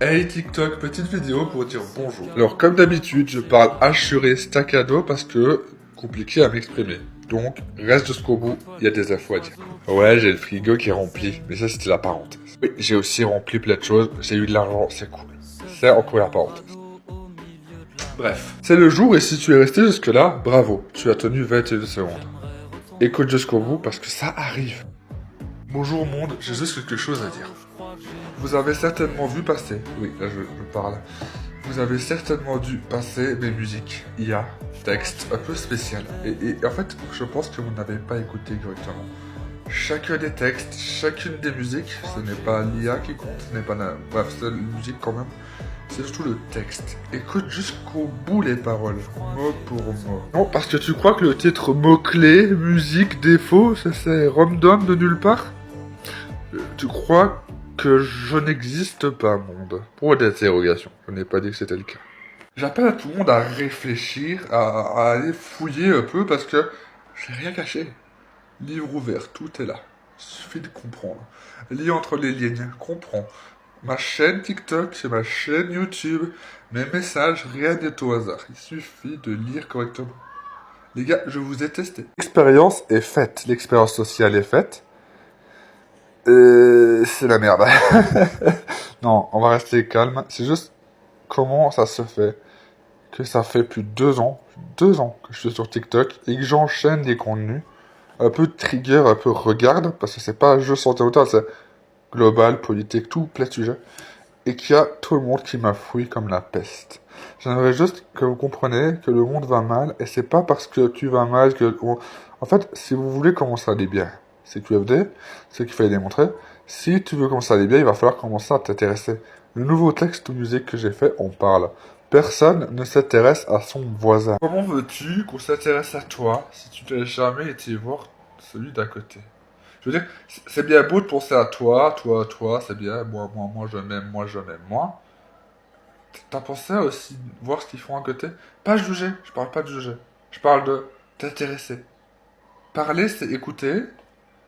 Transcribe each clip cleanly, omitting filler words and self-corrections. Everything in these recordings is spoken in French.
Hey TikTok, petite vidéo pour dire bonjour. Alors comme d'habitude, je parle assuré staccato parce que compliqué à m'exprimer. Donc reste jusqu'au bout, il y a des infos à dire. Ouais, j'ai le frigo qui est rempli, mais ça c'était la parenthèse. Oui, j'ai aussi rempli plein de choses, j'ai eu de l'argent, c'est cool. C'est encore la parenthèse. Bref, c'est le jour et si tu es resté jusque là, bravo, tu as tenu 21 secondes. Écoute jusqu'au bout parce que ça arrive. Bonjour monde, j'ai juste quelque chose à dire. Vous avez certainement vu passer, oui, là je parle, vous avez certainement dû passer mes musiques IA, texte un peu spécial. Et en fait, je pense que vous n'avez pas écouté correctement. Chacun des textes, chacune des musiques, ce n'est pas l'IA qui compte, ce n'est pas bref, c'est la musique quand même. C'est surtout le texte. Écoute jusqu'au bout les paroles, mot pour mot. Non, parce que tu crois que le titre mot-clé, musique, défaut, c'est random de nulle part? Tu crois que je n'existe pas, monde? Pour d'interrogation, je n'ai pas dit que c'était le cas. J'appelle à tout le monde à réfléchir, à aller fouiller un peu, parce que j'ai rien caché. Livre ouvert, tout est là. Il suffit de comprendre. Lis entre les lignes, comprends. Ma chaîne TikTok, c'est ma chaîne YouTube. Mes messages, rien n'est au hasard. Il suffit de lire correctement. Les gars, je vous ai testé. L'expérience est faite. L'expérience sociale est faite. C'est la merde. Non, on va rester calme. C'est juste comment ça se fait que ça fait plus de 2 ans que je suis sur TikTok et que j'enchaîne des contenus un peu trigger, un peu regarde, parce que c'est pas juste santé mentale, c'est global, politique, tout plein de sujets, et qu'il y a tout le monde qui m'a fouillé comme la peste. J'aimerais juste que vous compreniez que le monde va mal, et c'est pas parce que tu vas mal que... En fait, si vous voulez commencer à aller bien, c'est QFD, c'est qu'il fallait démontrer. Si tu veux commencer à aller bien, il va falloir commencer à t'intéresser. Le nouveau texte de musique que j'ai fait, on parle. Personne ne s'intéresse à son voisin. Comment veux-tu qu'on s'intéresse à toi si tu n'as jamais été voir celui d'à côté? Je veux dire, c'est bien beau de penser à toi, c'est bien, moi, je m'aime, moi. T'as pensé à aussi voir ce qu'ils font à côté? Pas juger, je parle pas de juger. Je parle de t'intéresser. Parler, c'est écouter,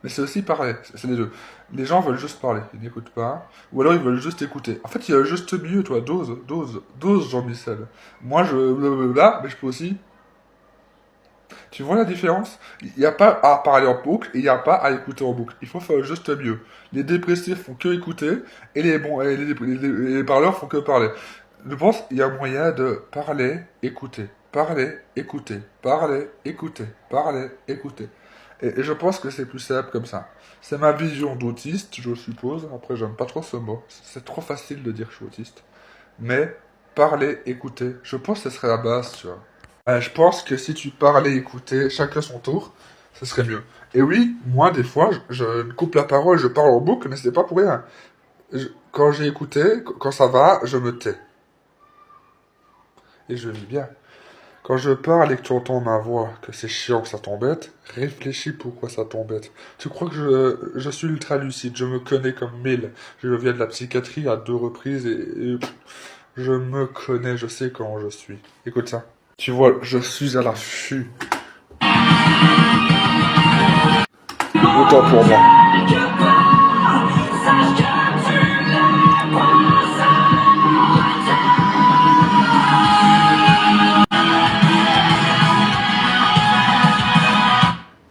mais c'est aussi parler, c'est les deux. Les gens veulent juste parler, ils n'écoutent pas, ou alors ils veulent juste écouter. En fait, il y a juste mieux, toi, dose, Jean-Michel. Moi, blablabla, mais je peux aussi... Tu vois la différence? Il n'y a pas à parler en boucle, et il n'y a pas à écouter en boucle. Il faut faire juste mieux. Les dépressifs font que écouter, et les parleurs font que parler. Je pense qu'il y a moyen de parler, écouter, parler, écouter, parler, écouter, parler, écouter. Et je pense que c'est plus simple comme ça. C'est ma vision d'autiste, je suppose. Après, j'aime pas trop ce mot. C'est trop facile de dire que je suis autiste. Mais parler, écouter, je pense que ce serait la base, tu vois. Je pense que si tu parlais, écoutais, chacun son tour, ce serait mieux. Et oui, moi, des fois, je coupe la parole, je parle en boucle, mais c'est pas pour rien. Quand j'ai écouté, quand ça va, je me tais. Et je vis bien. Quand je parle et que tu entends ma voix, que c'est chiant, que ça t'embête, réfléchis pourquoi ça t'embête. Tu crois que je suis ultra lucide, je me connais comme 1000. Je viens de la psychiatrie à 2 reprises et je me connais, je sais comment je suis. Écoute ça. Tu vois, je suis à l'affût. Autant pour moi.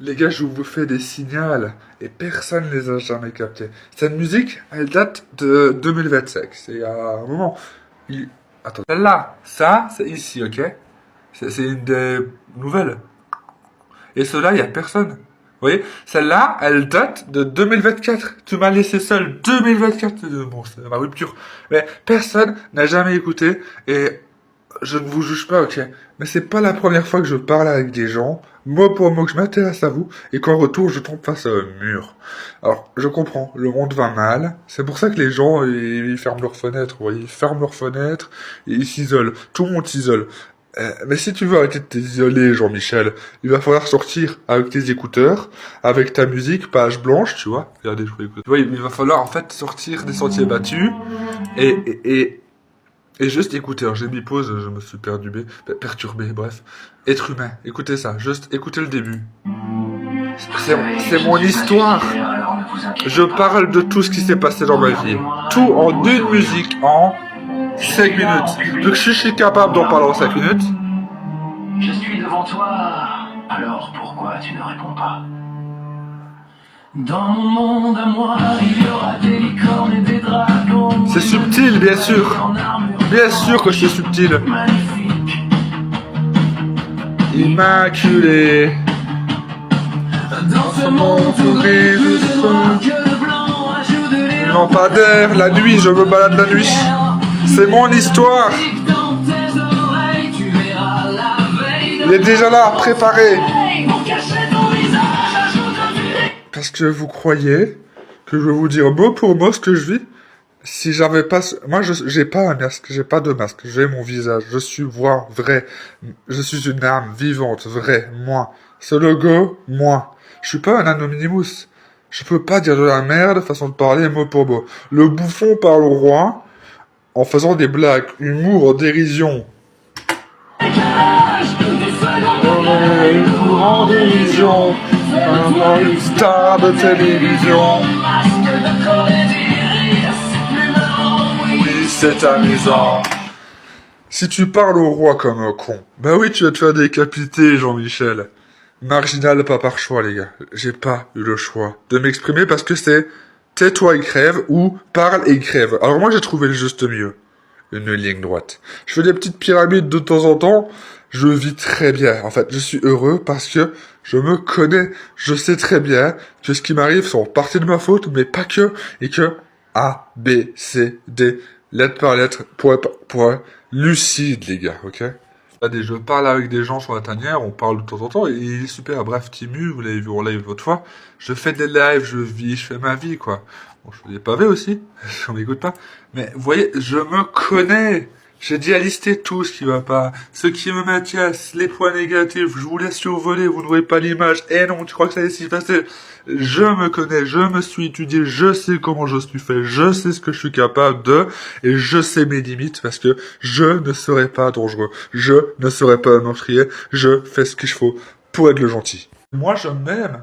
Les gars, je vous fais des signals et personne ne les a jamais captés. Cette musique, elle date de 2025. C'est il y a un moment. Attends, celle-là, ça, c'est ici, ok? C'est une des nouvelles. Et cela, il n'y a personne. Vous voyez? Celle-là, elle date de 2024. Tu m'as laissé seul 2024. Bon, c'est ma rupture. Mais personne n'a jamais écouté. Et je ne vous juge pas, ok? Mais c'est pas la première fois que je parle avec des gens, mot pour mot, que je m'intéresse à vous, et qu'en retour, je tombe face à un mur. Alors, je comprends, le monde va mal. C'est pour ça que les gens, ils ferment leurs fenêtres, vous voyez? Ils ferment leurs fenêtres, et ils s'isolent. Tout le monde s'isole. Mais si tu veux arrêter de t'isoler, Jean-Michel, il va falloir sortir avec tes écouteurs, avec ta musique, page blanche, tu vois. Regardez, je vous écoute. Tu vois, il va falloir en fait sortir des sentiers battus et juste écouter. Alors j'ai mis pause, je me suis perturbé, bref. Être humain, écoutez ça, juste écoutez le début. C'est mon histoire. Je parle de tout ce qui s'est passé dans ma vie. Tout en une musique, en 5 minutes. Donc je suis capable d'en parler en 5 minutes. Je suis devant toi, alors pourquoi tu ne réponds pas? Dans mon monde à moi, il y aura des licornes et des dragons. C'est subtil, bien sûr. Bien sûr que je suis subtil. Magnifique. Immaculé. Dans ce monde touré de noir, que de blanc ajoute des Lampadaire, la nuit, je me balade la nuit. C'est mon histoire. dans tes oreilles, tu verras la veille. Il est déjà là, préparé. Pour cacher ton visage, ajoute un filet. Parce que vous croyez que je vais vous dire mot pour mot ce que je vis? Si j'avais pas... Moi, j'ai pas un masque, j'ai pas de masque, j'ai mon visage, je suis moi, vrai. Je suis une âme vivante, vraie, moi. Ce logo, moi. Je suis pas un anonymous. Je peux pas dire de la merde, façon de parler, mot pour mot. Le bouffon parle au roi en faisant des blagues, humour, dérision. En dérision, une star de télévision. Oui, c'est amusant. Si tu parles au roi comme un con, bah oui, tu vas te faire décapiter, Jean-Michel. Marginal, pas par choix, les gars. J'ai pas eu le choix de m'exprimer parce que c'est tais-toi et crève ou parle et crève. Alors moi, j'ai trouvé le juste milieu. Une ligne droite. Je fais des petites pyramides de temps en temps. Je vis très bien. En fait, je suis heureux parce que je me connais. Je sais très bien que ce qui m'arrive sont partie de ma faute, mais pas que. Et que A, B, C, D, lettre par lettre, point par point, lucide, les gars, ok? Je parle avec des gens sur la tanière, on parle de temps en temps, et il est super. Bref, Timu, vous l'avez vu en live l'autre fois. Je fais des lives, je vis, je fais ma vie, quoi. Bon, je fais des pavés aussi, on m'écoute pas. Mais vous voyez, je me connais. J'ai déjà listé tout ce qui va pas, ce qui me m'intéresse, les points négatifs. Je vous laisse survoler, vous ne voyez pas l'image. Eh non, tu crois que ça est si facile? Je me connais, je me suis étudié, je sais comment je suis fait, je sais ce que je suis capable de, et je sais mes limites parce que je ne serai pas dangereux, je ne serai pas un meurtrier, je fais ce qu'il faut pour être le gentil. Moi je m'aime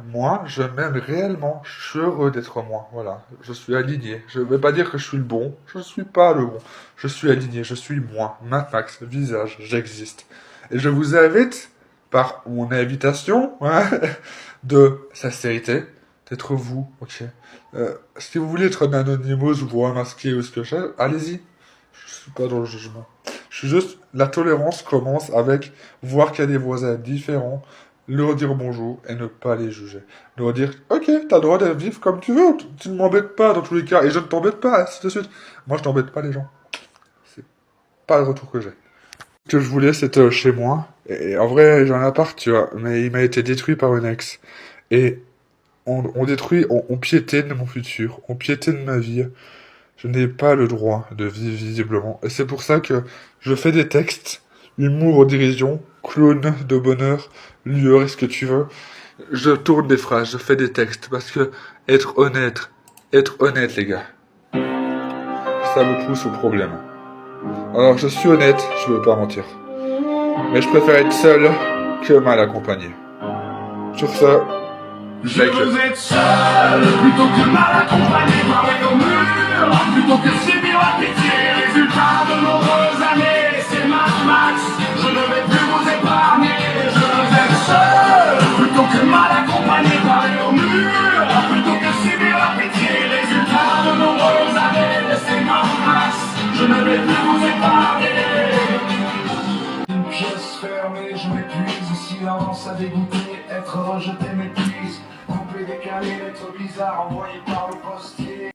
réellement, je suis heureux d'être moi, voilà, je suis aligné, je vais pas dire que je suis le bon, je suis pas le bon, je suis aligné, je suis moi, Max, visage, j'existe. Et je vous invite, par mon invitation, de sincérité, d'être vous, ok. Si vous voulez être un anonymous ou un masqué ou ce que je sais, allez-y. Je suis pas dans le jugement. Je suis juste, la tolérance commence avec voir qu'il y a des voisins différents, leur dire bonjour et ne pas les juger. Leur dire, ok, t'as le droit de vivre comme tu veux, tu ne m'embêtes pas dans tous les cas, et je ne t'embête pas, ainsi de suite. Moi, je n'embête pas les gens. C'est pas le retour que j'ai. Ce que je voulais, c'était chez moi. Et en vrai, j'ai un appart, tu vois, mais il m'a été détruit par une ex. Et on piétine mon futur, on piétine ma vie. Je n'ai pas le droit de vivre visiblement. Et c'est pour ça que je fais des textes, humour, dérision, clown de bonheur, lueur, est-ce que tu veux. Je tourne des phrases, je fais des textes, parce que être honnête, les gars, ça me pousse au problème. Alors je suis honnête, je veux pas mentir. Mais je préfère être seul que mal accompagné. Sur ça, Je veux être seul, plutôt que mal accompagné par les murs, plutôt que subir la pitié, résultat de nombreuses années, c'est Max, je ne vais plus vous épargner. Je veux être seul, plutôt que mal accompagné par les murs, plutôt que subir la pitié, résultat de nombreuses années, c'est Max, je ne vais plus vous épargner. Une pièce fermée, je m'épuise, silence à dégoûter, être rejeté m'épuise. Décalé, être bizarre, envoyé par le postier.